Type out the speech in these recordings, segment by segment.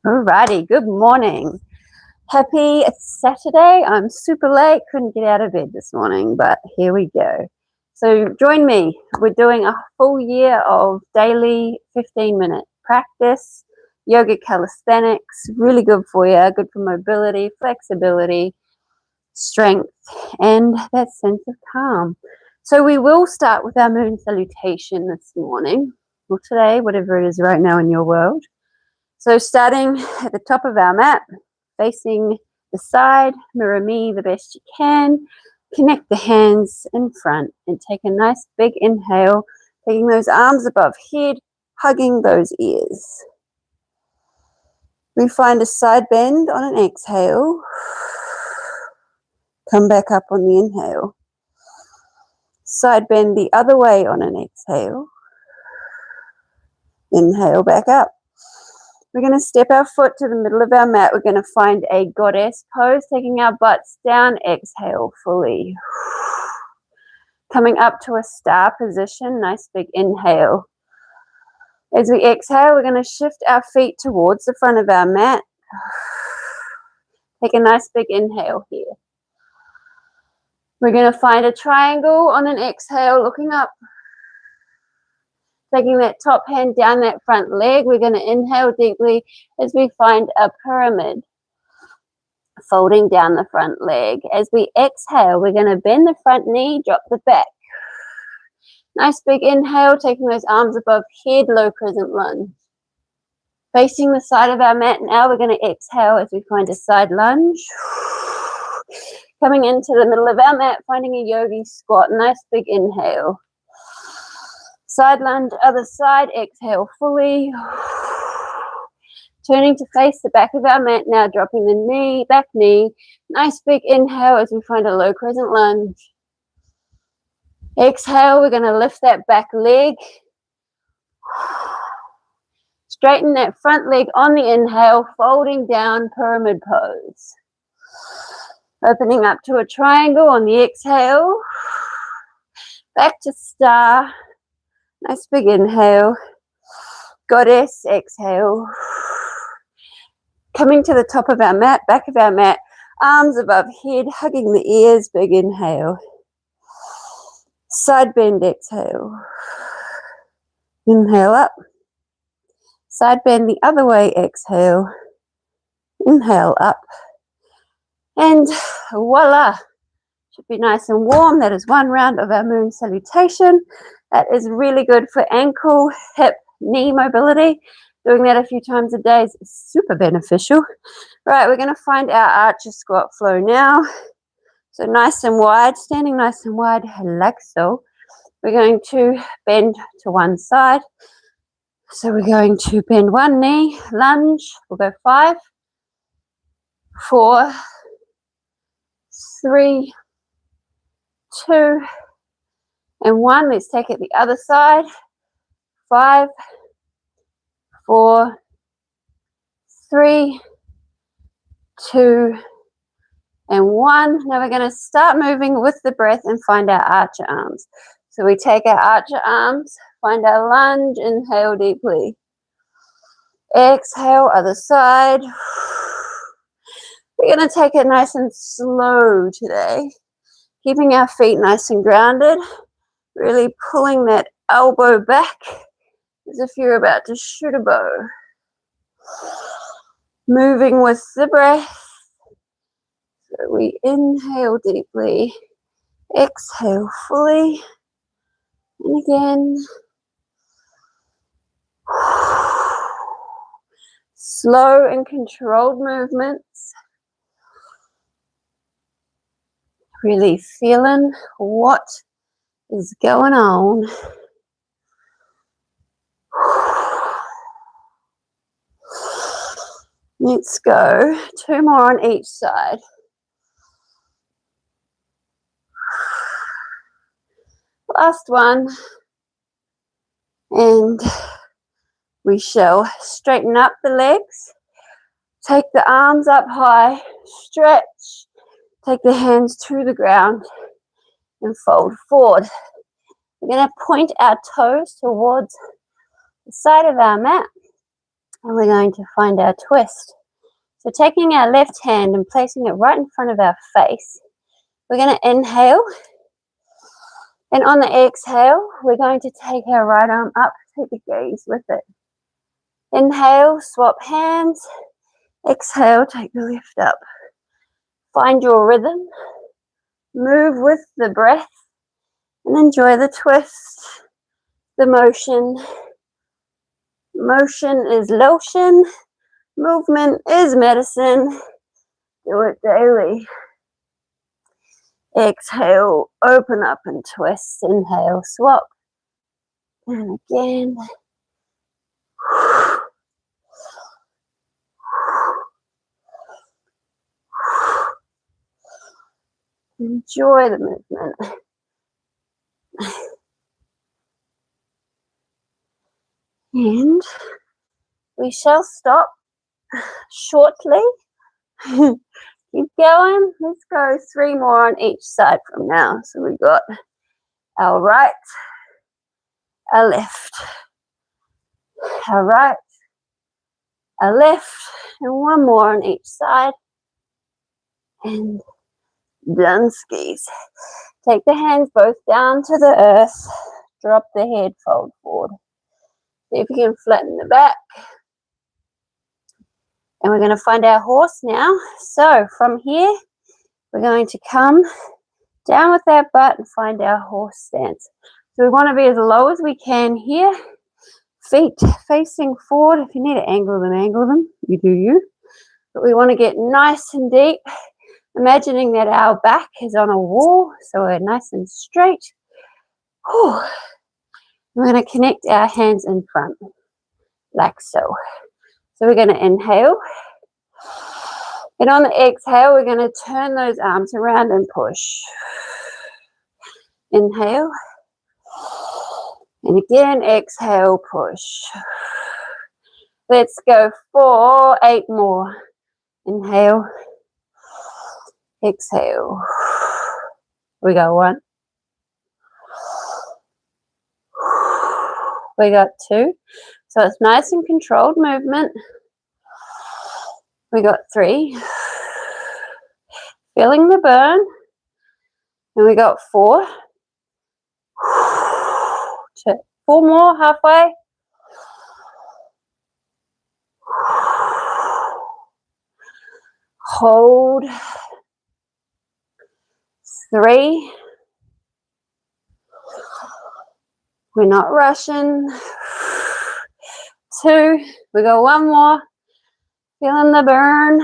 Alrighty, good morning. Happy Saturday. I'm super late, couldn't get out of bed this morning, but here we go. So join me. We're doing a full year of daily 15-minute practice, yoga calisthenics, really good for you, good for mobility, flexibility, strength, and that sense of calm. So we will start with our moon salutation this morning, or today, whatever it is right now in your world. So starting at the top of our mat, facing the side, mirror me the best you can. Connect the hands in front and take a nice big inhale, taking those arms above head, hugging those ears. We find a side bend on an exhale. Come back up on the inhale. Side bend the other way on an exhale. Inhale back up. We're going to step our foot to the middle of our mat. We're going to find a goddess pose, taking our butts down. Exhale fully. Coming up to a star position. Nice big inhale. As we exhale, we're going to shift our feet towards the front of our mat. Take a nice big inhale here. We're going to find a triangle on an exhale, looking up. Taking that top hand down that front leg, we're going to inhale deeply as we find a pyramid, folding down the front leg. As we exhale, we're going to bend the front knee, drop the back. Nice big inhale, taking those arms above head, low crescent lunge. Facing the side of our mat now, we're going to exhale as we find a side lunge. Coming into the middle of our mat, finding a yogi squat, nice big inhale. Side lunge, other side, exhale fully. Turning to face the back of our mat now, dropping the knee, back knee. Nice big inhale as we find a low crescent lunge. Exhale, we're going to lift that back leg. Straighten that front leg on the inhale, folding down, pyramid pose. Opening up to a triangle on the exhale. Back to star. Nice big inhale. Goddess, exhale. Coming to the top of our mat, back of our mat, arms above head, hugging the ears, big inhale. Side bend, exhale. Inhale up. Side bend the other way, exhale. Inhale up. And voila. Should be nice and warm. That is one round of our moon salutation. That is really good for ankle, hip, knee mobility. Doing that a few times a day is super beneficial. Right, we're going to find our archer squat flow now. So nice and wide, standing nice and wide, like so. We're going to bend to one side. So we're going to bend one knee, lunge. We'll go 5, 4, 3, 2, and 1. Let's take it the other side. 5, 4, 3, 2, and 1. Now we're going to start moving with the breath and find our archer arms. So we take our archer arms, find our lunge, inhale deeply. Exhale, other side. We're going to take it nice and slow today. Keeping our feet nice and grounded. Really pulling that elbow back as if you're about to shoot a bow. Moving with the breath. So we inhale deeply. Exhale fully. And again. Slow and controlled movements. Really feeling what is going on. Let's go. 2 more on each side. Last one. And we shall straighten up the legs. Take the arms up high. Stretch. Take the hands to the ground and fold forward. We're going to point our toes towards the side of our mat. And we're going to find our twist. So taking our left hand and placing it right in front of our face, we're going to inhale. And on the exhale, we're going to take our right arm up, take the gaze with it. Inhale, swap hands. Exhale, take the left up. Find your rhythm. Move with the breath and enjoy the twist, the motion. Motion is lotion. Movement is medicine. Do it daily. Exhale, open up and twist. Inhale, swap. And again. Enjoy the movement. And we shall stop shortly. Keep going. Let's go 3 more on each side from now. So we've got our right, our left, our right, our left, and 1 more on each side. And done skis. Take the hands both down to the earth. Drop the head, fold forward. See if you can flatten the back. And we're going to find our horse now. So from here, we're going to come down with our butt and find our horse stance. So we want to be as low as we can here. Feet facing forward. If you need to angle them. You do you. But we want to get nice and deep. Imagining that our back is on a wall, so we're nice and straight. Whew. We're going to connect our hands in front, like so. So we're going to inhale. And on the exhale, we're going to turn those arms around and push. Inhale. And again, exhale, push. Let's go 4, 8 more. Inhale. Exhale. We got 1. We got 2. So it's nice and controlled movement. We got 3. Feeling the burn. And we got 4. 4 more, halfway. Hold. 3. We're not rushing. 2. We got 1 more. Feeling the burn.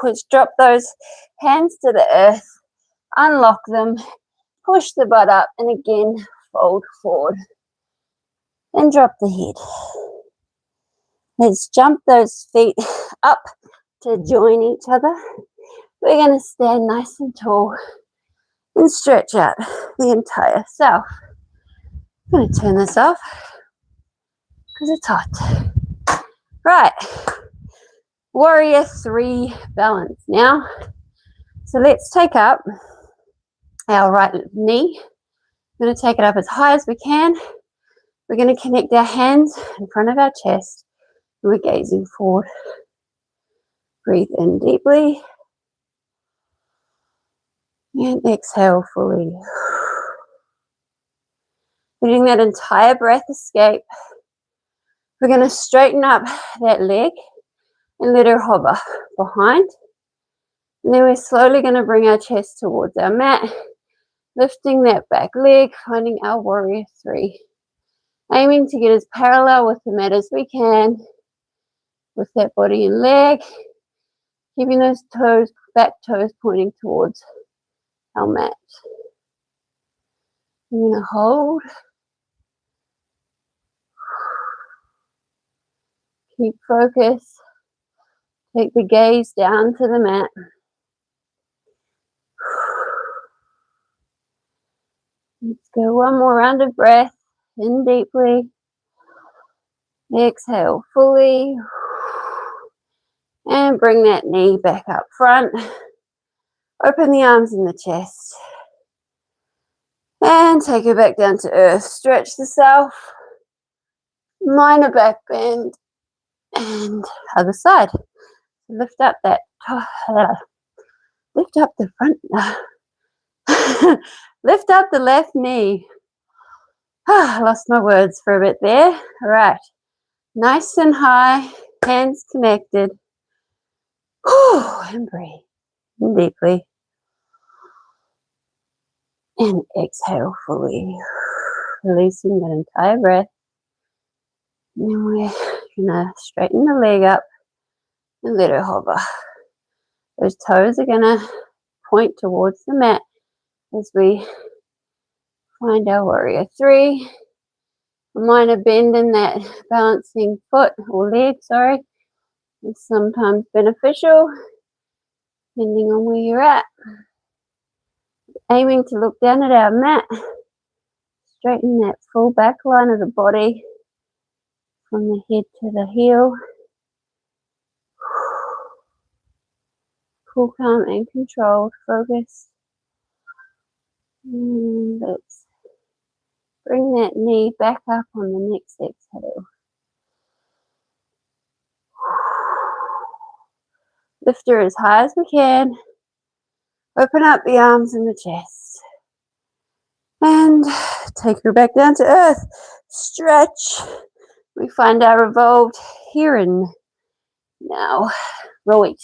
Let's drop those hands to the earth. Unlock them. Push the butt up and again fold forward. And drop the head. Let's jump those feet up to join each other. We're going to stand nice and tall and stretch out the entire self. I'm going to turn this off because it's hot. Right, warrior 3 balance now. So let's take up our right knee. We're going to take it up as high as we can. We're going to connect our hands in front of our chest and we're gazing forward. Breathe in deeply. And exhale fully. Letting that entire breath escape. We're going to straighten up that leg and let her hover behind. And then we're slowly going to bring our chest towards our mat, lifting that back leg, finding our warrior 3. Aiming to get as parallel with the mat as we can with that body and leg. Keeping those toes, back toes pointing towards our mat. I'm going to hold. Keep focus. Take the gaze down to the mat. Let's go 1 more round of breath. In deeply. Exhale fully. And bring that knee back up front. Open the arms in the chest. And take it back down to earth. Stretch the self. minor back bend, and other side. Lift up that, lift up the front, lift up the left knee. I lost my words for a bit there. All right, nice and high, hands connected. And breathe in deeply. And exhale fully, releasing that entire breath. And then we're gonna straighten the leg up and let it hover. Those toes are gonna point towards the mat as we find our warrior three. A minor bend in that balancing foot or leg, sorry, is sometimes beneficial, depending on where you're at. Aiming to look down at our mat, straighten that full back line of the body from the head to the heel. Cool, calm, and controlled. Focus. And let's bring that knee back up on the next exhale. Lift her as high as we can. Open up the arms and the chest. And take her back down to earth. Stretch. We find our revolved Heron. Now, right.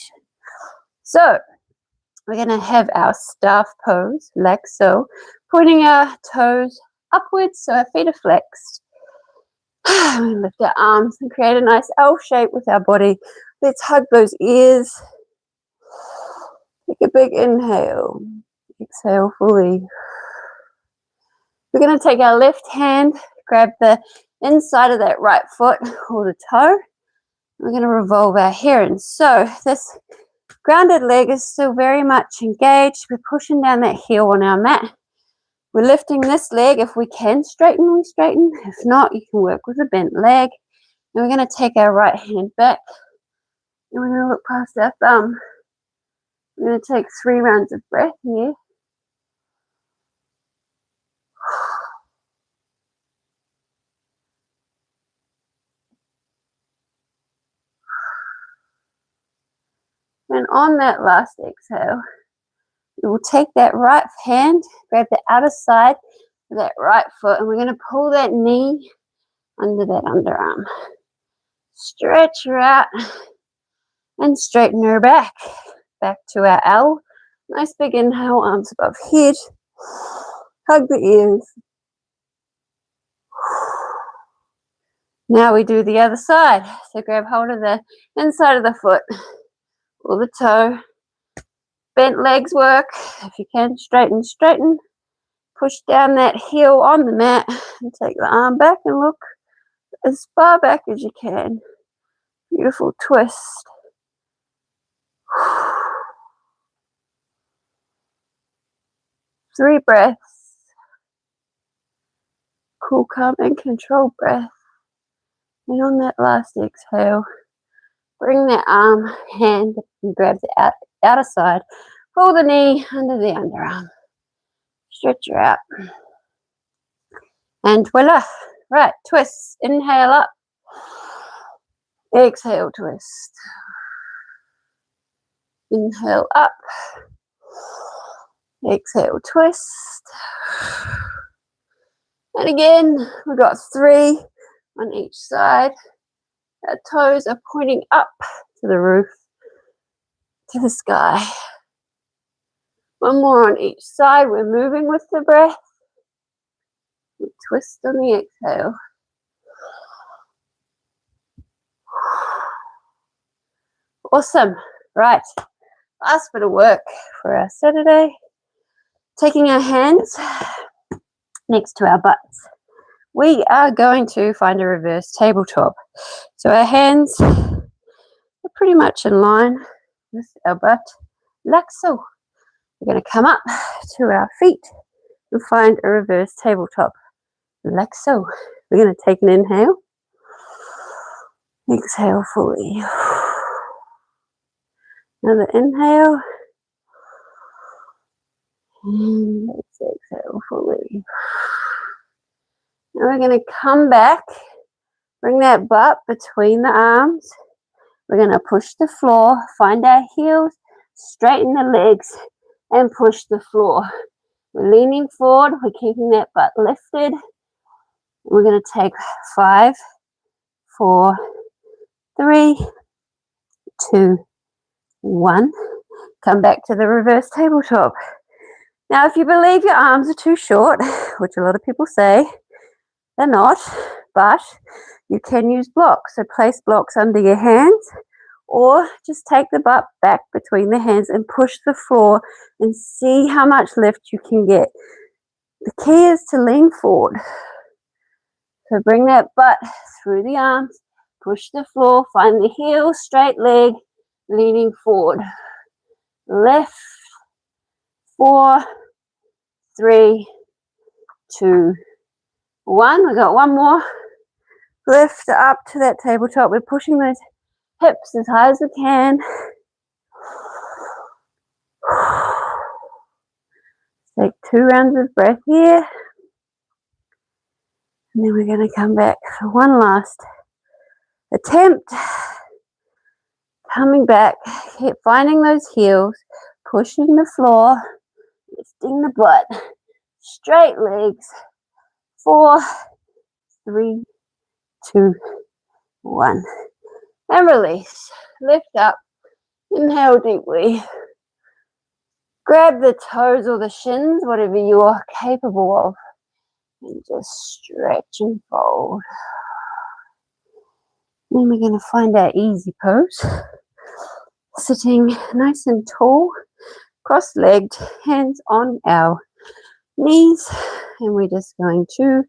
So, we're going to have our staff pose, like so, pointing our toes upwards so our feet are flexed. We lift our arms and create a nice L shape with our body. Let's hug those ears. Take a big inhale. Exhale fully. We're going to take our left hand, grab the inside of that right foot or the toe. We're going to revolve our Heron. So this grounded leg is still very much engaged. We're pushing down that heel on our mat. We're lifting this leg. If we can straighten, we straighten. If not, you can work with a bent leg. And we're going to take our right hand back. And we're going to look past our thumb. We're going to take 3 rounds of breath here. And on that last exhale, we will take that right hand, grab the outer side of that right foot, and we're going to pull that knee under that underarm. Stretch her out and straighten her back. Back to our L. Nice big inhale, arms above head. Hug the ears. Now we do the other side. So grab hold of the inside of the foot or the toe. Bent legs work. If you can, straighten, straighten. Push down that heel on the mat and take the arm back and look as far back as you can. Beautiful twist. 3 breaths. Cool, calm, and controlled breath. And on that last exhale, bring that arm, hand, and grab the outer side. Pull the knee under the underarm. Stretch her out. And voila. Right, twist. Inhale up. Exhale, twist. Inhale up. Exhale, twist. And again, we've got 3 on each side. Our toes are pointing up to the roof, to the sky. 1 more on each side. We're moving with the breath. We twist on the exhale. Awesome. Right. Last bit of work for our Saturday. Taking our hands next to our butts. We are going to find a reverse tabletop. So our hands are pretty much in line with our butt, like so. We're going to come up to our feet and find a reverse tabletop, like so. We're going to take an inhale. Exhale fully. Another inhale. And let's exhale fully. Now we're going to come back Bring that butt between the arms. We're going to push the floor, find our heels, straighten the legs, and push the floor. We're leaning forward. We're keeping that butt lifted. We're going to take 5, 4, 3, 2, 1. Come back to the reverse tabletop. Now, if you believe your arms are too short, which a lot of people say, they're not, but you can use blocks. So place blocks under your hands, or just take the butt back between the hands and push the floor and see how much lift you can get. The key is to lean forward. So bring that butt through the arms, push the floor, find the heel, straight leg, leaning forward. Lift, 4, 3, 2, 1. We got one more. Lift up to that tabletop. We're pushing those hips as high as we can. Take 2 rounds of breath here. And then we're going to come back for one last attempt. Coming back, keep finding those heels, pushing the floor, lifting the butt, straight legs. 4, 3, 2, 1. And release. Lift up. Inhale deeply. Grab the toes or the shins, whatever you are capable of, and just stretch and fold. Then we're going to find our easy pose. Sitting nice and tall, cross-legged, hands on our knees, and we're just going to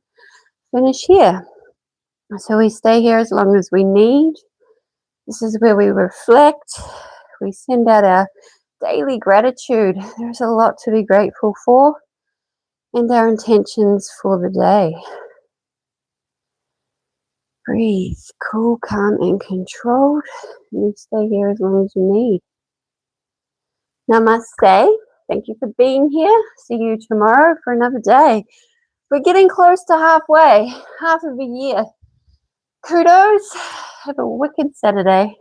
finish here. So we stay here as long as we need. This is where we reflect. We send out our daily gratitude. There's a lot to be grateful for, and our intentions for the day. Breathe, cool, calm, and controlled. And you stay here as long as you need. Namaste. Thank you for being here. See you tomorrow for another day. We're getting close to halfway, half of a year. Kudos. Have a wicked Saturday.